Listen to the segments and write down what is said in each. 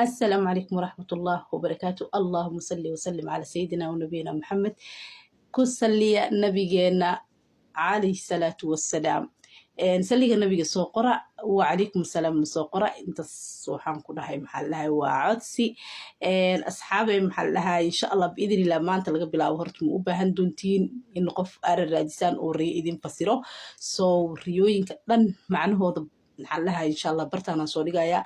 السلام عليكم ورحمة الله وبركاته. اللهم صل وسلم على سيدنا ونبينا محمد. كسلي نبينا عليه الصلاة والسلام. نسلي النبي سوقرا وعليكم السلام سوقرا. انت سبحان كلها محلها وعدسي أصحابي محلها إن شاء الله بإذن الله ما أنت لقى بلا وهرتم وبهن دونتين إن قف الرادسان وري إذن فسره ريوين كدن معناه هذا محلها إن شاء الله برتانا صوريقايا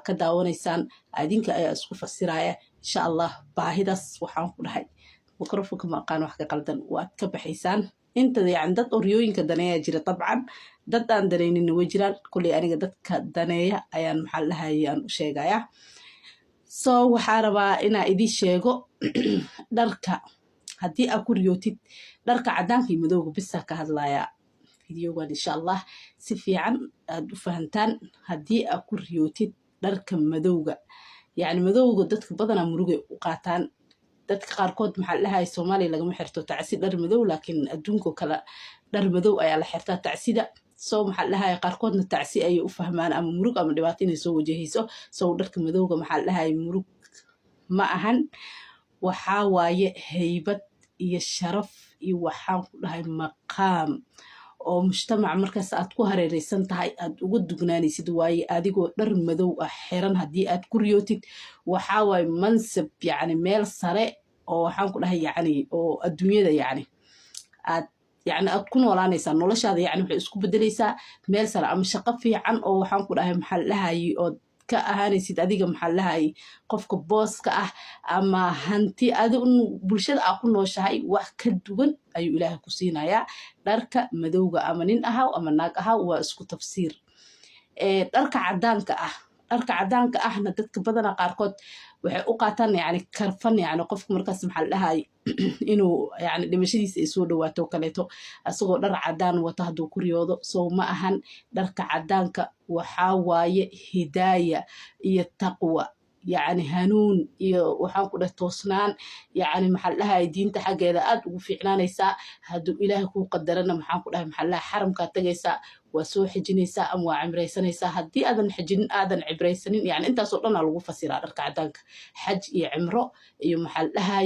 كدا ونيسان أدينك أي أسكو فسرايا إن شاء الله باهداس وحان كلها مكروفك ما قانو حكا قلدن واتكب حيسان انت يعني دad oryooyinka daneeya jira dabcan dad aan daneynin way jiraan kulli aniga dadka daneeya ayaan maxaa lahayaan u sheegaya waxaa rabaa inaa idin sheego dharka haddii aad ku riyootid dharka cadaanka iyo madowga bisa ka hadlaya videogan insha Allah si fiican aad u fahantaan haddii aad ku riyootid dharka madowga yani madowga dadka badanaa murugay u qaataan dadka qaarkood maxaa lahaay Soomaaliya lagama xirto tacsi dhar madow laakiin adduunka kala dhar madow ayaa la xirtaa tacsida maxaa lahaay qaarkoodna tacsi ay u fahmaan ama murug ama dhibaato inay soo wajahayso dharka madowga maxaa lahaay murug ma ahan waxa waaye haybad iyo sharaf iyo waxaan ku dhahay maqaam oo mujtamac markaas aad ku hareereysan tahay aad uga dugnaanaysid waaye adigoo dhar madow ah xiran haddii aad ku riyootid waxa waaye mansab yani meel sare oo waxaan ku dhahay yani oo adduunyada yani aad ku noolaanaysaa noloshaada yani waxay isku bedelaysaa meel sare ama shaqo fiican oo waxaan ku dhahay maxaa lahaay oo ka ahaanaysid adiga maxaa lahaay qofka booska ah ama hanti adiga bulshada aad ku nooshahay wax ka duwan ayuu ilaahay ku siinayaa dharka madowga ama nin ahaw ama naag ahaw waa isku tafsiir dharka cadaanka ahna dadka badana qaarkood waxay u qaataan yani karfan yani qofka markaas maxaa lahaay inuu yani dhimashadiisa ay soo dhawaato kaleeto asagoo dhar cadaan wata hadduu ku riyoodo ma ahan dharka cadaanka waxaa waaye hidaaya iyo taqwa يعني هنون وحان كده توسنان يعني محل لها دينتا حاجة إذا أد وفعلان يسا هادو إله كو قدرنا محان كده محل لها حرم كاتجيسا وسوح جنيسا أم وعمريسان يسا هدي أذن حجن أذن عبريسانين يعني أنت صورنا الوقوف سيرا ركع دانك حج يعمره محل لها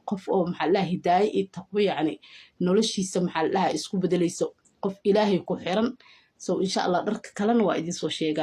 قف أو محل لها هداية التقوية يعني نولشي محل لها اسكو بدليسو قف إلهي كو حرم إن شاء الله درك كلن وايدين سو شيغا